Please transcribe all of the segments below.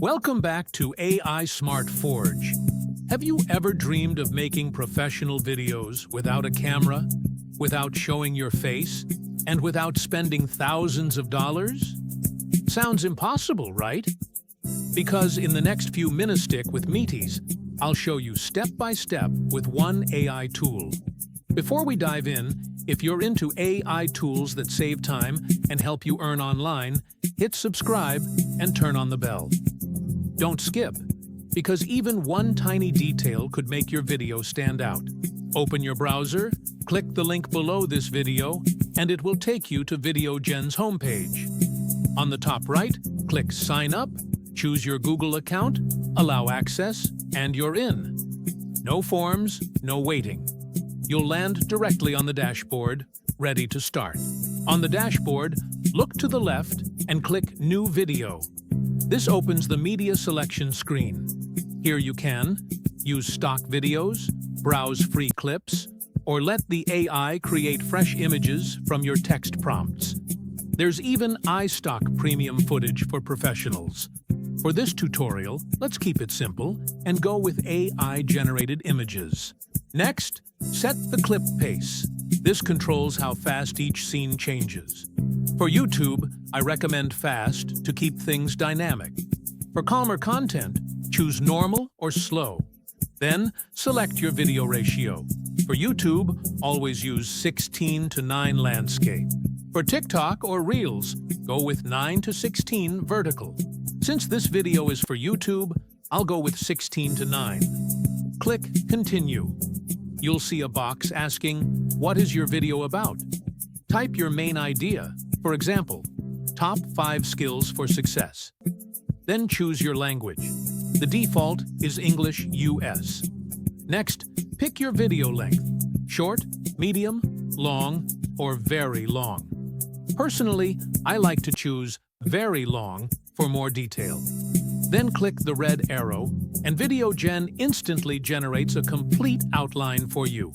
Welcome back to AI Smart Forge. Have you ever dreamed of making professional videos without a camera, without showing your face, and without spending thousands of dollars? Sounds impossible, right? Because in the next few Ministick with Meaties, I'll show you step by step with one AI tool. Before we dive in, if you're into AI tools that save time and help you earn online, hit subscribe and turn on the bell. Don't skip, because even one tiny detail could make your video stand out. Open your browser, click the link below this video, and it will take you to VideoGen's homepage. On the top right, click Sign Up, choose your Google account, allow access, and you're in. No forms, no waiting. You'll land directly on the dashboard, ready to start. On the dashboard, look to the left and click New Video. This opens the media selection screen. Here you can use stock videos, browse free clips, or let the AI create fresh images from your text prompts. There's even iStock premium footage for professionals. For this tutorial, let's keep it simple and go with AI-generated images. Next, set the clip pace. This controls how fast each scene changes. For YouTube, I recommend fast to keep things dynamic. For calmer content, choose normal or slow. Then, select your video ratio. For YouTube, always use 16:9 landscape. For TikTok or Reels, go with 9:16 vertical. Since this video is for YouTube, I'll go with 16:9. Click Continue. You'll see a box asking, "What is your video about?" Type your main idea, for example, "Top 5 skills for success." Then choose your language. The default is English US. Next, pick your video length, short, medium, long, or very long. Personally, I like to choose very long for more detail. Then click the red arrow, and VideoGen instantly generates a complete outline for you.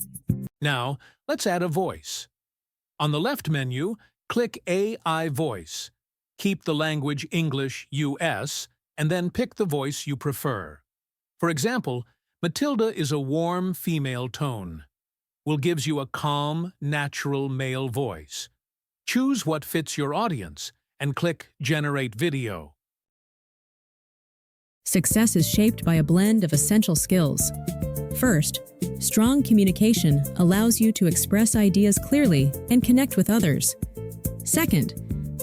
Now, let's add a voice. On the left menu, click AI Voice. Keep the language English US, and then pick the voice you prefer. For example, Matilda is a warm female tone. Will gives you a calm, natural male voice. Choose what fits your audience, and click Generate Video. Success is shaped by a blend of essential skills. First, strong communication allows you to express ideas clearly and connect with others. Second,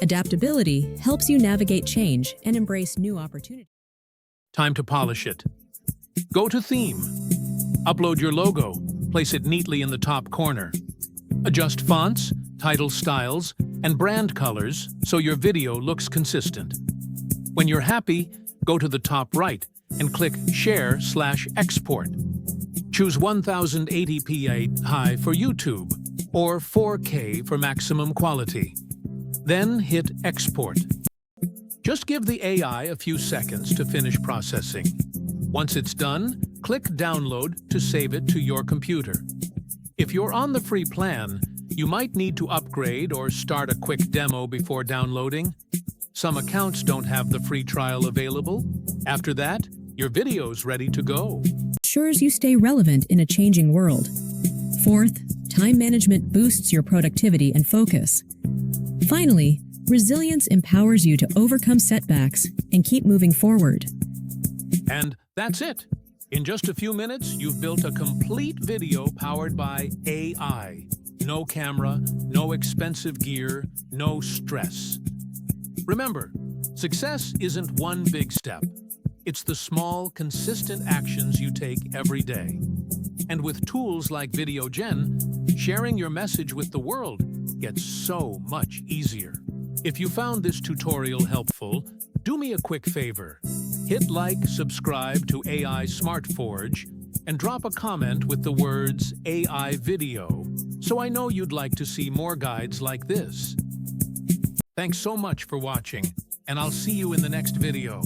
adaptability helps you navigate change and embrace new opportunities. Time to polish it. Go to Theme. Upload your logo. Place it neatly in the top corner. Adjust fonts, title styles, and brand colors so your video looks consistent. When you're happy, go to the top right and click Share/Export. Choose 1080p high for YouTube or 4K for maximum quality. Then hit Export. Just give the AI a few seconds to finish processing. Once it's done, click Download to save it to your computer. If you're on the free plan, you might need to upgrade or start a quick demo before downloading. Some accounts don't have the free trial available. After that, your video's ready to go. Ensures you stay relevant in a changing world. Fourth, time management boosts your productivity and focus. Finally, resilience empowers you to overcome setbacks and keep moving forward. And that's it. In just a few minutes, you've built a complete video powered by AI. No camera, no expensive gear, no stress. Remember, success isn't one big step. It's the small, consistent actions you take every day. And with tools like VideoGen, sharing your message with the world gets so much easier. If you found this tutorial helpful, do me a quick favor. Hit like, subscribe to AI Smart Forge, and drop a comment with the words AI Video, so I know you'd like to see more guides like this. Thanks so much for watching, and I'll see you in the next video.